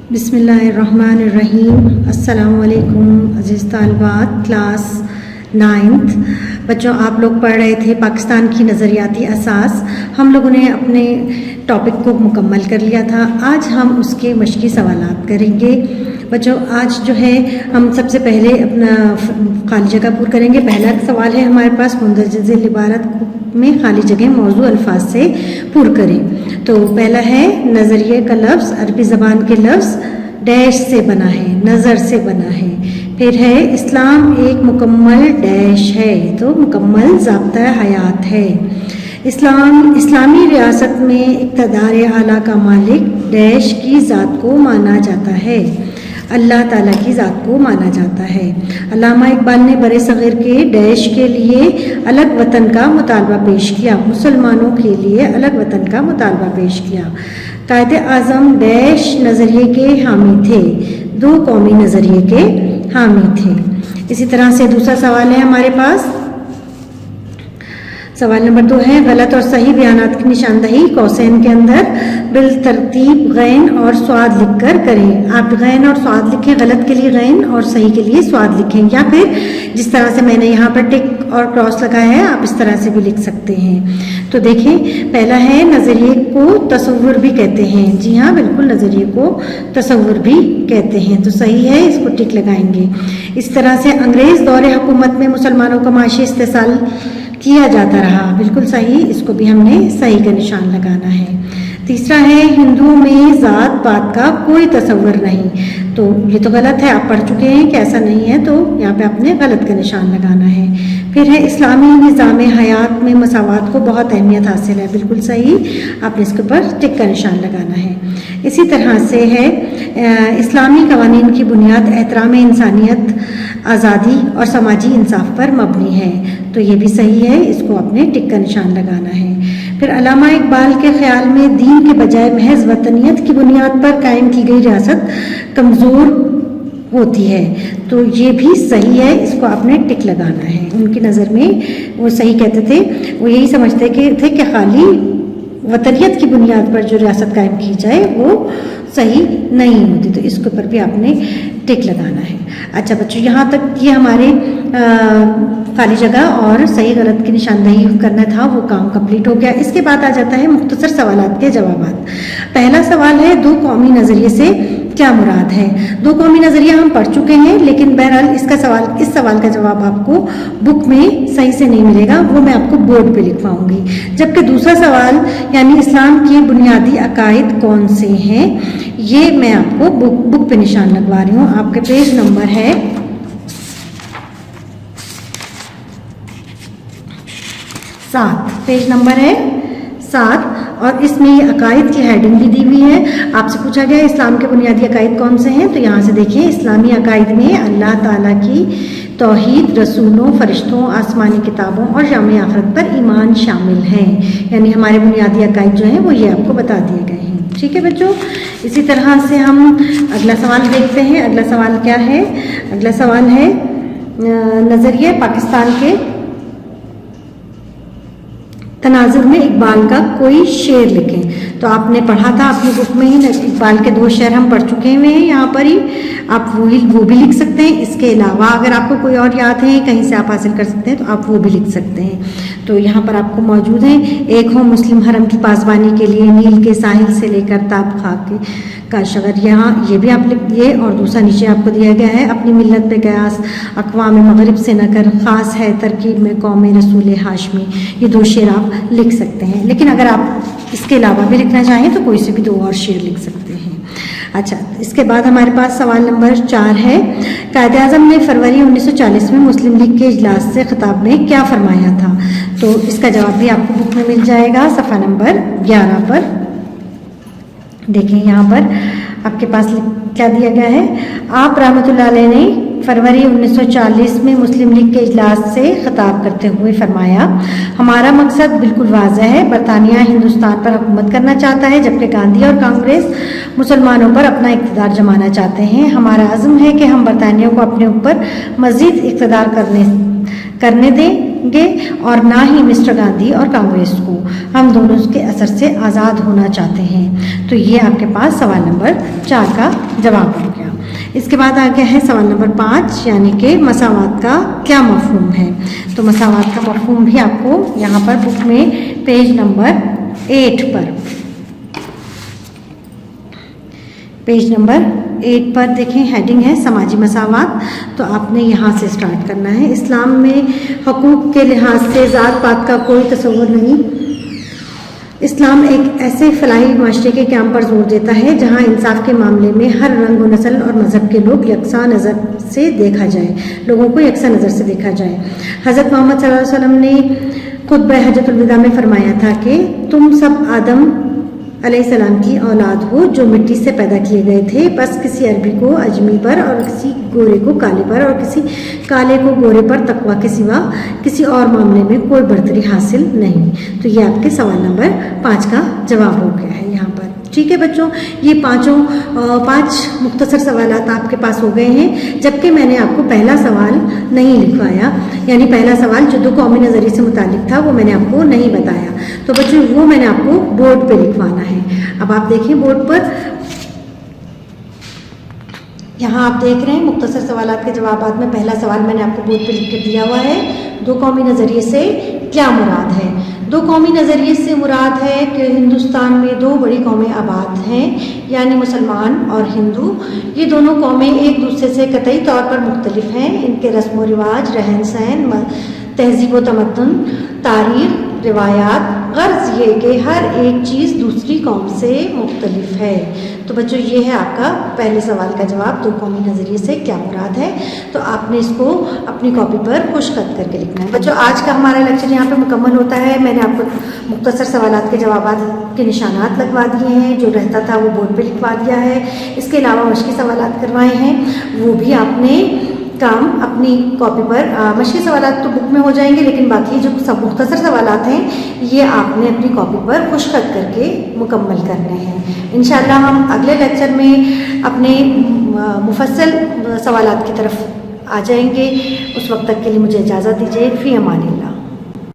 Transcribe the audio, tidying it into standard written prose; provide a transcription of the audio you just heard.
بسم اللہ الرحمن الرحیم۔ السلام علیکم عزیز طالبات کلاس 9th۔ بچوں آپ لوگ پڑھ رہے تھے پاکستان کی نظریاتی اساس۔ ہم لوگوں نے اپنے ٹاپک کو مکمل کر لیا تھا۔ آج ہم اس کے مشقی سوالات کریں گے۔ بچوں آج جو ہے ہم سب سے پہلے اپنا خالی جگہ پر کریں گے۔ پہلا سوال ہے ہمارے پاس مندرجہ ذیل عبارت میں خالی جگہ موضوع الفاظ سے پر کریں۔ تو پہلا ہے نظریے کا لفظ عربی زبان کے لفظ ڈیش سے بنا ہے، نظر سے بنا ہے۔ پھر ہے اسلام ایک مکمل ڈیش ہے، تو مکمل ضابطہ حیات ہے۔ اسلامی ریاست میں اقتدار اعلیٰ کا مالک ڈیش کی ذات کو مانا جاتا ہے، اللہ تعالیٰ کی ذات کو مانا جاتا ہے۔ علامہ اقبال نے برِ صغیر کے ڈیش کے لیے الگ وطن کا مطالبہ پیش کیا، مسلمانوں کے لیے الگ وطن کا مطالبہ پیش کیا۔ قائد اعظم ڈیش نظریے کے حامی تھے، دو قومی نظریے کے حامی تھے۔ اسی طرح سے دوسرا سوال ہے ہمارے پاس، سوال نمبر 2 ہے غلط اور صحیح بیانات کی نشاندہی قوسین کے اندر بالترتیب غین اور صاد لکھ کر کریں۔ آپ غین اور صاد لکھیں، غلط کے لیے غین اور صحیح کے لیے صاد لکھیں، یا پھر جس طرح سے میں نے یہاں پر ٹک اور کراس لگایا ہے آپ اس طرح سے بھی لکھ سکتے ہیں۔ تو دیکھیں پہلا ہے نظریے کو تصور بھی کہتے ہیں۔ جی ہاں بالکل، نظریے کو تصور بھی کہتے ہیں، تو صحیح ہے، اس کو ٹک لگائیں گے۔ اس طرح سے انگریز دور حکومت میں مسلمانوں کا معاشی استحصال کیا جاتا رہا، بالکل صحیح، اس کو بھی ہم نے صحیح کا نشان لگانا ہے۔ تیسرا ہے ہندوؤں میں ذات پات کا کوئی تصور نہیں، تو یہ تو غلط ہے، آپ پڑھ چکے ہیں کہ ایسا نہیں ہے، تو یہاں پہ آپ نے غلط کا نشان لگانا ہے۔ پھر ہے اسلامی نظام حیات میں مساوات کو بہت اہمیت حاصل ہے، بالکل صحیح، آپ نے اس کے اوپر ٹک کا نشان لگانا ہے۔ اسی طرح سے ہے اسلامی قوانین کی بنیاد احترام انسانیت، آزادی اور سماجی انصاف پر مبنی ہے، تو یہ بھی صحیح ہے، اس کو آپ نے ٹک کا نشان لگانا ہے۔ پھر علامہ اقبال کے خیال میں دین کے بجائے محض وطنیت کی بنیاد پر قائم کی گئی ریاست کمزور ہوتی ہے، تو یہ بھی صحیح ہے، اس کو آپ نے ٹک لگانا ہے۔ ان کی نظر میں وہ صحیح کہتے تھے، وہ یہی سمجھتے تھے کہ خالی وطنیت کی بنیاد پر جو ریاست قائم کی جائے وہ صحیح نہیں ہوتی، تو اس کے اوپر بھی آپ نے ٹک لگانا ہے۔ اچھا بچوں یہاں تک یہ ہمارے خالی جگہ اور صحیح غلط کی نشاندہی کرنا تھا، وہ کام کمپلیٹ ہو گیا۔ اس کے بعد آ جاتا ہے مختصر سوالات کے جوابات۔ پہلا سوال ہے دو قومی نظریے سے کیا مراد ہے؟ دو قومی نظریہ ہم پڑھ چکے ہیں، لیکن بہرحال اس سوال کا جواب آپ کو بک میں صحیح سے نہیں ملے گا، وہ میں آپ کو بورڈ پہ لکھواؤں گی۔ جبکہ دوسرا سوال یعنی اسلام کے بنیادی عقائد کون سے ہیں، یہ میں آپ کو بک پہ نشان لگوا رہی ہوں۔ آپ کے پیج نمبر ہے 7، پیج نمبر ہے 7، اور اس میں یہ عقائد کی ہیڈنگ بھی دی ہوئی ہے۔ آپ سے پوچھا گیا اسلام کے بنیادی عقائد کون سے ہیں، تو یہاں سے دیکھیں اسلامی عقائد میں اللہ تعالیٰ کی توحید، رسولوں، فرشتوں، آسمانی کتابوں اور یوم آخرت پر ایمان شامل ہیں، یعنی ہمارے بنیادی عقائد جو ہیں وہ یہ آپ کو بتا دیے گئے ہیں۔ ٹھیک ہے بچوں، اسی طرح سے ہم اگلا سوال دیکھتے ہیں۔ اگلا سوال کیا ہے؟ اگلا سوال ہے نظریہ پاکستان کے تناظر میں اقبال کا کوئی شعر لکھیں۔ تو آپ نے پڑھا تھا اپنی بک میں ہی، اقبال کے 2 شعر ہم پڑھ چکے ہوئے ہیں یہاں پر ہی، آپ وہ بھی لکھ سکتے ہیں۔ اس کے علاوہ اگر آپ کو کوئی اور یاد ہے کہیں سے آپ حاصل کر سکتے ہیں تو آپ وہ بھی لکھ سکتے ہیں، تو یہاں پر آپ کو موجود ہیں۔ ایک ہو مسلم حرم کی پاسبانی کے لیے نیل کے ساحل سے لے کر تاب خاک کا شغر، یہاں یہ بھی آپ لکھیے، اور دوسرا نیچے آپ کو دیا گیا ہے اپنی ملت پہ قیاس اقوام مغرب سے نہ کر، خاص ہے ترکیب میں قوم رسول ہاشمی، یہ 2 شعر آپ لکھ سکتے ہیں۔ لیکن اگر آپ اس کے علاوہ بھی لکھنا چاہیں تو کوئی سے بھی 2 اور شعر لکھ سکتے ہیں۔ اچھا اس کے بعد ہمارے پاس سوال نمبر 4 ہے قائد اعظم نے فروری 1940 میں مسلم لیگ کے اجلاس سے خطاب میں کیا فرمایا تھا؟ تو اس کا جواب بھی آپ کو بک میں مل جائے گا صفحہ نمبر 11 پر۔ دیکھیں یہاں پر آپ کے پاس کیا دیا گیا ہے، آپ رحمۃ اللہ علیہ نے فروری 1940 میں مسلم لیگ کے اجلاس سے خطاب کرتے ہوئے فرمایا، ہمارا مقصد بالکل واضح ہے، برطانیہ ہندوستان پر حکومت کرنا چاہتا ہے جبکہ گاندھی اور کانگریس مسلمانوں پر اپنا اقتدار جمانا چاہتے ہیں۔ ہمارا عزم ہے کہ ہم برطانیہ کو اپنے اوپر مزید اقتدار کرنے دیں، گے اور نہ ہی مسٹر گاندھی اور کانگریس کو، ہم دونوں کے اثر سے آزاد ہونا چاہتے ہیں۔ تو یہ آپ کے پاس سوال نمبر 4 کا جواب ہو گیا۔ اس کے بعد آ گیا ہے سوال نمبر 5، یعنی کہ مساوات کا کیا مفہوم ہے۔ تو مساوات کا مفہوم بھی آپ کو یہاں پر بک میں پیج نمبر 8 پر دیکھیں، ہیڈنگ ہے سماجی مساوات۔ تو آپ نے یہاں سے سٹارٹ کرنا ہے۔ اسلام میں حقوق کے لحاظ سے ذات پات کا کوئی تصور نہیں۔ اسلام ایک ایسے فلاحی معاشرے کے قیام پر زور دیتا ہے جہاں انصاف کے معاملے میں ہر رنگ و نسل اور مذہب کے لوگ یکساں نظر سے دیکھا جائے، لوگوں کو یکساں نظر سے دیکھا جائے۔ حضرت محمد صلی اللہ علیہ وسلم نے خطبہ حجۃ الوداع میں فرمایا تھا کہ تم سب آدم علیہ السلام کی اولاد ہو جو مٹی سے پیدا کیے گئے تھے، بس کسی عربی کو اجمی پر اور کسی گورے کو کالے پر اور کسی کالے کو گورے پر تقویٰ کے سوا کسی اور معاملے میں کوئی برتری حاصل نہیں۔ تو یہ آپ کے سوال نمبر 5 کا جواب ہو گیا ہے یہاں پر۔ ٹھیک ہے بچوں، یہ 5 مختصر سوالات آپ کے پاس ہو گئے ہیں، جبکہ میں نے آپ کو پہلا سوال نہیں لکھوایا، یعنی پہلا سوال جو 2 قومی نظریے سے متعلق تھا وہ میں نے آپ کو نہیں بتایا۔ تو بچوں وہ میں نے آپ کو بورڈ پہ لکھوانا ہے۔ اب آپ دیکھیں بورڈ پر، یہاں آپ دیکھ رہے ہیں مختصر سوالات کے جوابات میں پہلا سوال میں نے آپ کو بورڈ پہ لکھ کے دیا ہوا ہے، 2 قومی نظریے سے کیا مراد ہے۔ 2 قومی نظریے سے مراد ہے کہ ہندوستان میں 2 بڑی قومیں آباد ہیں، یعنی مسلمان اور ہندو۔ یہ دونوں قومیں ایک دوسرے سے قطعی طور پر مختلف ہیں، ان کے رسم و رواج، رہن سہن، تہذیب و تمدن، تاریخ، روایات، غرض یہ کہ ہر ایک چیز دوسری قوم سے مختلف ہے۔ تو بچوں یہ ہے آپ کا پہلے سوال کا جواب، 2 قومی نظریے سے کیا مراد ہے۔ تو آپ نے اس کو اپنی کاپی پر خوش خط کر کے لکھنا ہے۔ بچوں آج کا ہمارا لیکچر یہاں پہ مکمل ہوتا ہے۔ میں نے آپ کو مختصر سوالات کے جوابات کے نشانات لگوا دیے ہیں، جو رہتا تھا وہ بورڈ پہ لکھوا دیا ہے۔ اس کے علاوہ مشقی سوالات کروائے ہیں، وہ بھی آپ نے کام اپنی کاپی پر، مشقی سوالات تو بک میں ہو جائیں گے، لیکن باقی جو سب مختصر سوالات ہیں یہ آپ نے اپنی کاپی پر خوش خط کر کے مکمل کرنے ہیں۔ انشاءاللہ ہم اگلے لیکچر میں اپنے مفصل سوالات کی طرف آ جائیں گے۔ اس وقت تک کے لیے مجھے اجازت دیجیے، فی امان اللہ۔